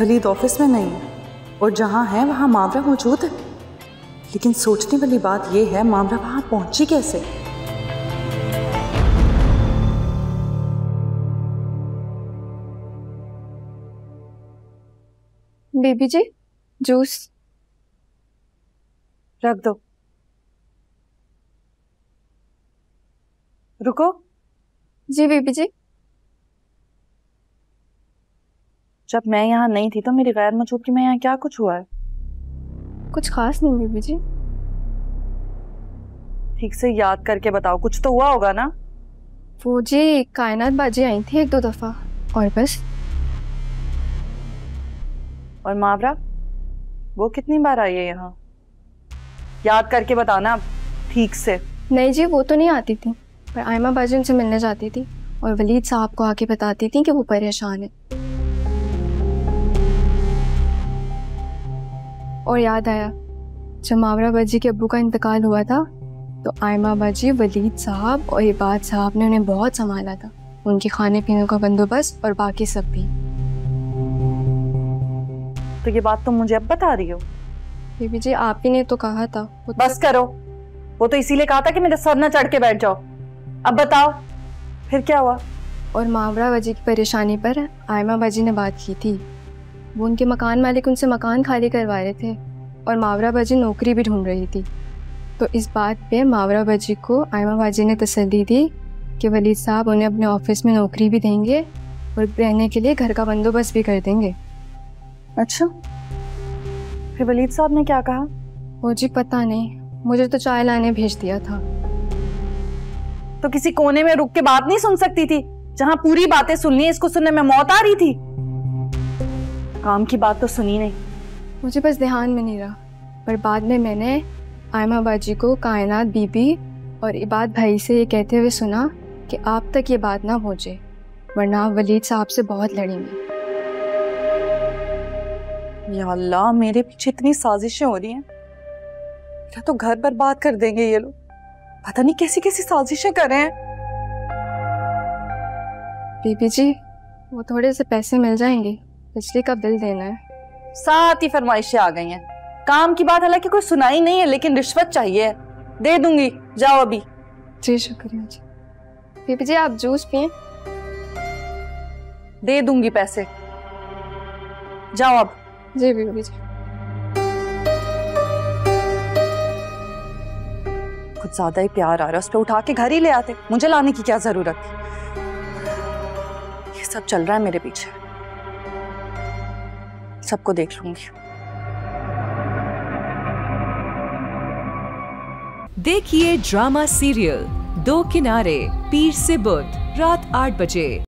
Waleed office में नहीं है और जहाँ है वहाँ मावरा मौजूद है, लेकिन सोचने वाली बात यह है मावरा वहाँ पहुंची कैसे? बेबी जी जूस रख दो। रुको। जी बेबी जी। जब मैं यहाँ नहीं थी तो मेरी गैर मौजूदगी कि मैं यहाँ क्या कुछ हुआ है? कुछ खास नहीं बेबी जी। ठीक से याद करके बताओ, कुछ तो हुआ होगा ना? वो जी कायनात बाजी आई थी 1-2 दफा और बस। और मावरा वो कितनी बार आई है यहाँ? याद करके बताना ठीक से। नहीं जी वो तो नहीं आती थी, पर आयमा बाजी उनसे मिलने जाती थी और वलीद साहब को आके बताती थी कि वो परेशान है। और याद आया जब मावरा बाजी के अब्बू का इंतकाल हुआ था तो आयमा बाजी, वलीद साहब और इबाद साहब ने उन्हें बहुत संभाला था, उनके खाने पीने का बंदोबस्त और बाकी सब भी। तो ये बात तुम मुझे अब बता रही हो? बेबी जी आप ही ने तो कहा था। बस करो, वो तो इसीलिए कहा था कि मेरे सर न चढ़ के बैठ जाओ। अब बताओ फिर क्या हुआ? और मावरा बाजी की परेशानी पर आयमा बाजी ने बात की थी। वो उनके मकान मालिक उनसे मकान खाली करवा रहे थे और मावरा बाजी नौकरी भी ढूंढ रही थी। तो इस बात पे मावरा बाजी को आयमा बाजी ने तसल्ली दी कि वलीद साहब उन्हें अपने ऑफिस में नौकरी भी देंगे और रहने के लिए घर का बंदोबस्त भी कर देंगे। अच्छा, फिर वलीद साहब ने क्या कहा? वो जी पता नहीं, मुझे तो चाय लाने भेज दिया था। तो किसी कोने में रुक के बात नहीं सुन सकती थी? जहां पूरी बातें सुननी है, इसको सुनने में मौत आ रही थी। काम की बात तो सुनी नहीं। मुझे बस ध्यान में नहीं रहा, पर बाद में मैंने आयमा बाजी को कायनात बीबी और इबाद भाई से ये कहते हुए सुना कि आप तक ये बात ना पहुंचे वरना आप वलीद साहब से बहुत लड़ेंगे। या अल्लाह, मेरे पीछे इतनी साजिशें हो रही हैं, मेरा तो घर बर्बाद कर देंगे ये लोग। पता नहीं कैसी कैसी साजिशें कर रहे हैं। बीबी जी वो थोड़े से पैसे मिल जाएंगे, बिजली का बिल देना है। साथ ही फरमाइशें आ गई हैं। काम की बात हालांकि कोई सुनाई नहीं है, लेकिन रिश्वत चाहिए। दे दूंगी, जाओ अभी। जी शुक्रिया जी। बीबी जी आप जूस पिए। दे दूंगी पैसे, जाओ अब। जी बीबी जी। कुछ ज्यादा ही प्यार आ रहा है, उस पर उठा के घर ही ले आते, मुझे लाने की क्या जरूरत थी? ये सब चल रहा है मेरे पीछे, सबको देख लूंगी। देखिए ड्रामा सीरियल दो किनारे, पीर से बुध, रात 8 बजे।